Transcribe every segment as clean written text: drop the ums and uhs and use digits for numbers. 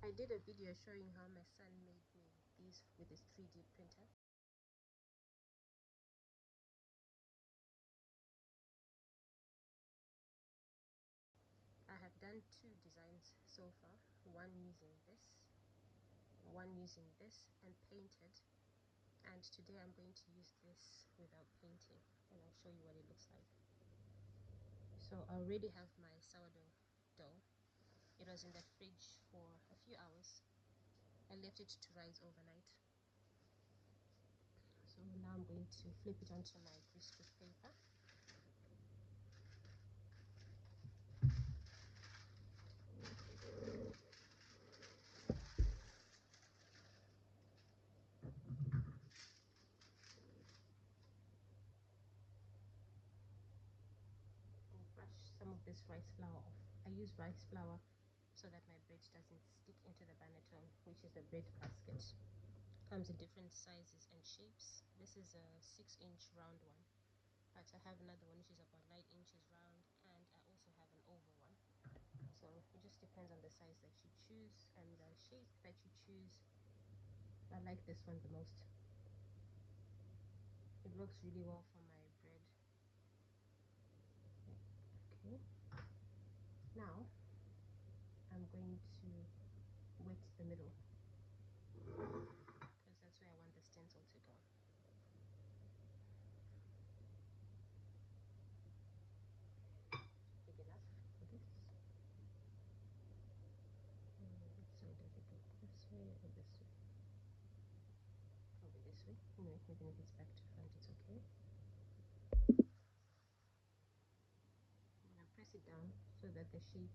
I did a video showing how my son made me these with his 3D printer. I have done 2 designs so far, one using this and painted, and today I'm going to use this without painting and I'll show you what it looks like. So I already have my sourdough dough. It was in the fridge for a few hours. I left it to rise overnight. So now I'm going to flip it onto my greaseproof paper. Brush some of this rice flour off. I use rice flour so that my bread doesn't stick into the banneton, which is the bread basket. Comes in different sizes and shapes. This is a 6-inch round one, but I have another one which is about 9 inches round, and I also have an oval one. So it just depends on the size that you choose and the shape that you choose. I like this one the most. It works really well for my bread. Okay, now I'm going to wet the middle because that's where I want the stencil to go. Big enough for this. It's so difficult. This way or this way? Probably this way. No, even if it's back to front, it's okay. I'm gonna press it down so that the shape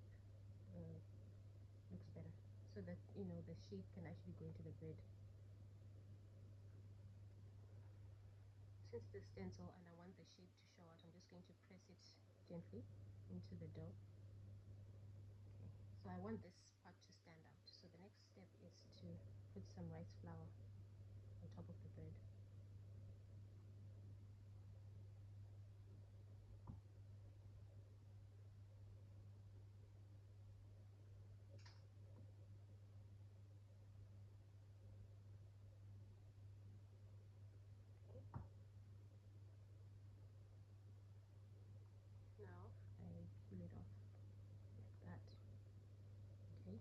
looks better, so that the shape can actually go into the bread. Since the stencil and I want the shape to show out, I'm just going to press it gently into the dough. Okay, so I want this part to stand out, so the next step is to put some rice flour on top of the bread. Now I peel it off like that. Okay,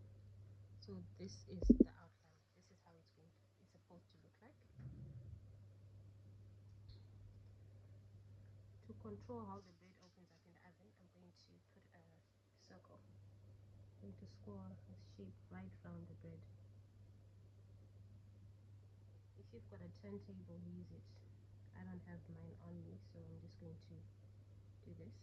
so this is the outline. This is how it's supposed to look like. To control how the bread opens up in the oven, I'm going to put a circle. I'm going to score a shape right around the bread. If you've got a turntable, use it. I don't have mine on me, so I'm just going to do this.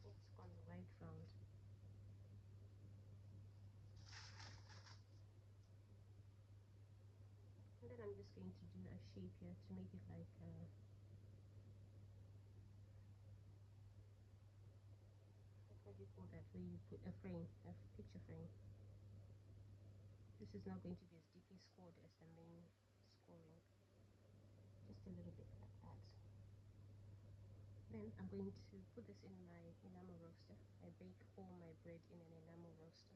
It's gone right round. And then I'm just going to do a shape here to make it like what do you call that, where you put a frame, a picture frame. This is not going to be as deeply scored as the main scoring, just a little bit like that. Then I'm going to put this in my enamel roaster. I bake all my bread in an enamel roaster.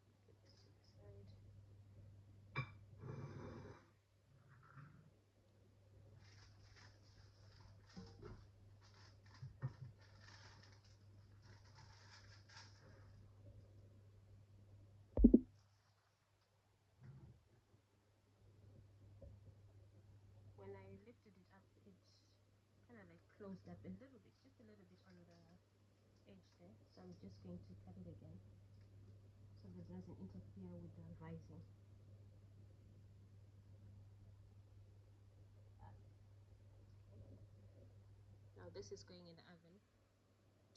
Put this to the side. When I lifted it up, it kind of like closed up a little bit, just a little bit on the edge there. So I'm just going to cut it again so that it doesn't interfere with the rising. Okay. Now this is going in the oven,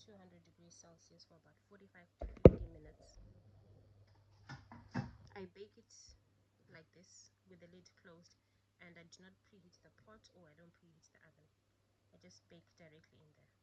200 degrees Celsius for about 45 to 50 minutes. I bake it like this with the lid closed, and I do not preheat the pot or I don't preheat the oven. I just bake directly in there.